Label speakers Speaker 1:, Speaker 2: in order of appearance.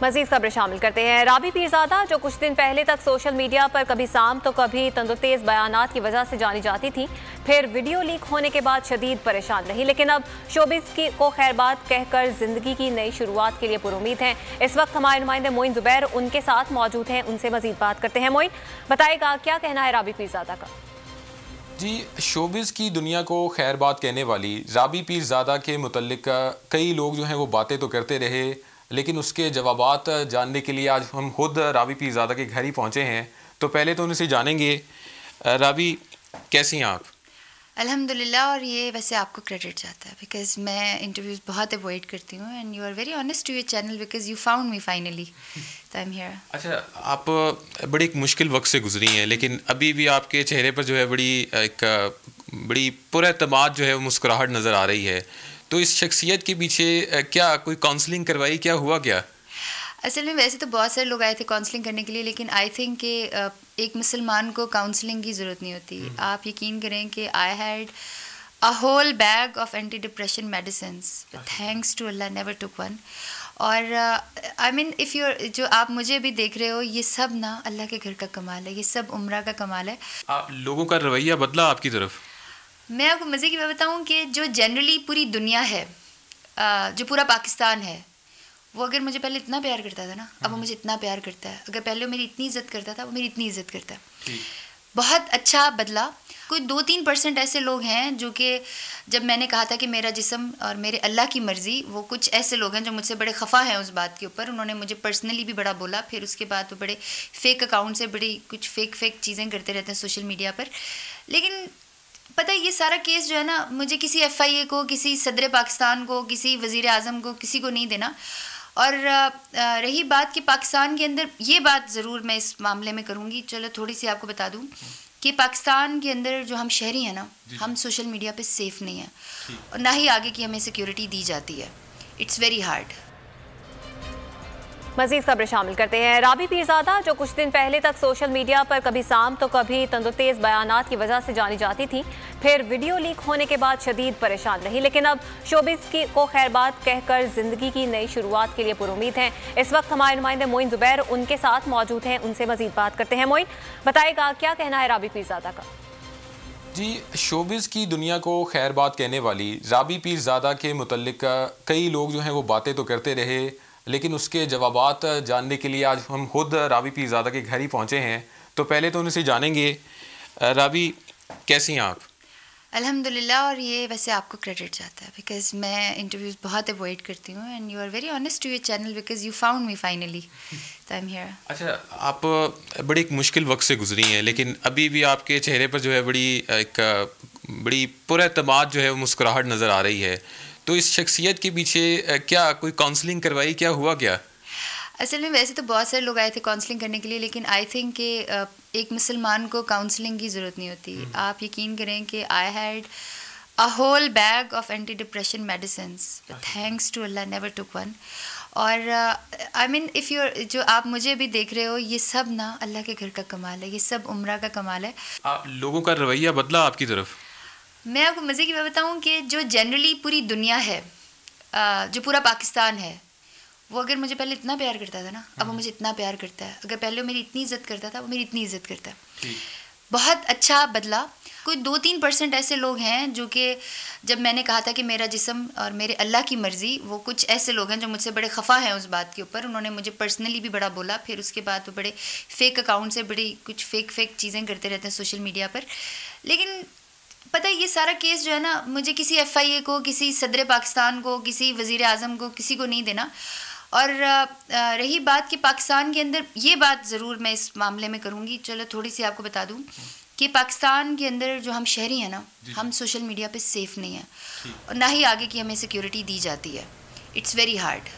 Speaker 1: मजीद खबरें शामिल करते हैं। राबी पीरजादा जो कुछ दिन पहले तक सोशल मीडिया पर कभी साम तो कभी तंदुतेज बयानात की वजह से जानी जाती थी, फिर वीडियो लीक होने के बाद शदीद परेशान रही, लेकिन अब शोबिज़ को खैरबाद कहकर जिंदगी की नई शुरुआत के लिए पुरुमीद हैं। इस वक्त हमारे नुमाइंदे मोइन जुबैर उनके साथ मौजूद हैं, उनसे मजीद बात करते हैं। मोइन, बताएगा क्या कहना है राबी पीरजादा का?
Speaker 2: जी, शोबिज़ की दुनिया को खैरबाद कहने वाली राबी पीरजादा के मुतल्लिक कई लोग जो हैं वो बातें तो करते रहे, लेकिन उसके जवाबात जानने के लिए आज हम खुद राबी पीरजादा के घर ही पहुँचे हैं। तो पहले तो उनसे जानेंगे, राबी कैसी हैं आप?
Speaker 3: अल्हम्दुलिल्लाह। और ये वैसे आपको क्रेडिट जाता है बिकॉज़ मैं इंटरव्यूज़ बहुत अवॉइड करती हूँ and you are very honest to your channel because you found me finally, तो आई एम हियर।
Speaker 2: अच्छा, आप बड़ी एक मुश्किल वक्त से गुजरी हैं, लेकिन अभी भी आपके चेहरे पर जो है बड़ी पुरएतमाद जो है वो मुस्कुराहट नज़र आ रही है। तो इस शख्सियत के पीछे क्या कोई काउंसलिंग करवाई, क्या हुआ क्या?
Speaker 3: असल में वैसे तो बहुत सारे लोग आए थे काउंसलिंग करने के लिए, लेकिन आई थिंक कि एक मुसलमान को काउंसलिंग की ज़रूरत नहीं होती। आप यकीन करें कि I had a whole bag of anti depression medicines, thanks to Allah never took one. और आई मीन इफ़ यू जो आप मुझे भी देख रहे हो, ये सब ना अल्लाह के घर का कमाल है, ये सब उम्रा का कमाल है।
Speaker 2: आप लोगों का रवैया बदला आपकी तरफ?
Speaker 3: मैं आपको मज़े की बात बताऊँ कि जो जनरली पूरी दुनिया है, जो पूरा पाकिस्तान है, वो अगर मुझे पहले इतना प्यार करता था ना, अब वो मुझे इतना प्यार करता है। अगर पहले वो मेरी इतनी इज्जत करता था, वो मेरी इतनी इज्जत करता है। बहुत अच्छा बदला। कोई 2-3% ऐसे लोग हैं जो कि जब मैंने कहा था कि मेरा जिस्म और मेरे अल्लाह की मर्ज़ी, वो कुछ ऐसे लोग हैं जो मुझसे बड़े खफा हैं उस बात के ऊपर। उन्होंने मुझे पर्सनली भी बड़ा बोला, फिर उसके बाद वो बड़े फेक अकाउंट से बड़ी कुछ फेक चीज़ें करते रहते हैं सोशल मीडिया पर। लेकिन पता है, ये सारा केस जो है ना, मुझे किसी FIA को, किसी सदर पाकिस्तान को, किसी वज़ीर आज़म को, किसी को नहीं देना। और रही बात कि पाकिस्तान के अंदर, ये बात ज़रूर मैं इस मामले में करूँगी। चलो थोड़ी सी आपको बता दूँ कि पाकिस्तान के अंदर जो हम शहरी हैं ना, हम सोशल मीडिया पे सेफ़ नहीं हैं, और ना ही आगे की हमें सिक्योरिटी दी जाती है। It's very hard.
Speaker 1: मजीद खबरें शामिल करते हैं। राबी पीरजादा जो कुछ दिन पहले तक सोशल मीडिया पर कभी साम तो कभी तंदुतेज बयानात की वजह से जानी जाती थी, फिर वीडियो लीक होने के बाद शदीद परेशान रही, लेकिन अब शोबिज़ को खैरबाद कहकर जिंदगी की नई शुरुआत के लिए पुरुमीद हैं। इस वक्त हमारे नुमाइंदे मोइन जुबैर उनके साथ मौजूद हैं, उनसे मजीद बात करते हैं। मोइन, बताएगा क्या कहना है राबी पीरजादा का?
Speaker 2: जी, शोबिज़ की दुनिया को खैरबाद कहने वाली राबी पीरजादा के मुतल्लिक कई लोग जो हैं वो बातें तो करते रहे, लेकिन उसके जवाबात जानने के लिए आज हम खुद राबी पीरजादा के घर ही पहुँचे हैं। तो पहले तो उनसे जानेंगे, राबी कैसी हैं आप?
Speaker 3: अल्हम्दुलिल्लाह। और ये वैसे आपको क्रेडिट जाता है बिकॉज़ मैं इंटरव्यूज़ बहुत अवॉइड करती हूँ and you are very honest to your channel because you found me finally, तो आई एम हियर। अच्छा,
Speaker 2: आप बड़ी एक मुश्किल वक्त से गुजरी हैं, लेकिन अभी भी आपके चेहरे पर जो है बड़ी पुरएतमाद जो है वो मुस्कुराहट नज़र आ रही है। तो इस शख्सियत के पीछे क्या कोई काउंसलिंग करवाई, क्या हुआ क्या?
Speaker 3: असल में वैसे तो बहुत सारे लोग आए थे काउंसलिंग करने के लिए, लेकिन आई थिंक कि एक मुसलमान को काउंसलिंग की ज़रूरत नहीं होती। आप यकीन करें कि I had a whole bag of anti depression medicines, thanks to Allah never took one. और आई मीन इफ़ यू जो आप मुझे भी देख रहे हो, ये सब ना अल्लाह के घर का कमाल है, ये सब उम्रा का कमाल है।
Speaker 2: आप लोगों का रवैया बदला आपकी तरफ?
Speaker 3: मैं आपको मज़े की बात बताऊँ कि जो जनरली पूरी दुनिया है, जो पूरा पाकिस्तान है, वो अगर मुझे पहले इतना प्यार करता था ना, अब वो मुझे इतना प्यार करता है। अगर पहले वो मेरी इतनी इज्जत करता था, वो मेरी इतनी इज्जत करता है। बहुत अच्छा बदला। कोई 2-3% ऐसे लोग हैं जो कि जब मैंने कहा था कि मेरा जिस्म और मेरे अल्लाह की मर्ज़ी, वो कुछ ऐसे लोग हैं जो मुझसे बड़े खफा हैं उस बात के ऊपर। उन्होंने मुझे पर्सनली भी बड़ा बोला, फिर उसके बाद वो बड़े फेक अकाउंट से बड़ी कुछ फेक चीज़ें करते रहते हैं सोशल मीडिया पर। लेकिन पता है, ये सारा केस जो है ना, मुझे किसी FIA को, किसी सदर पाकिस्तान को, किसी वज़ीर आज़म को, किसी को नहीं देना। और रही बात कि पाकिस्तान के अंदर, ये बात ज़रूर मैं इस मामले में करूँगी। चलो थोड़ी सी आपको बता दूँ कि पाकिस्तान के अंदर जो हम शहरी हैं ना, हम सोशल मीडिया पे सेफ़ नहीं हैं, और ना ही आगे की हमें सिक्योरिटी दी जाती है। It's very hard.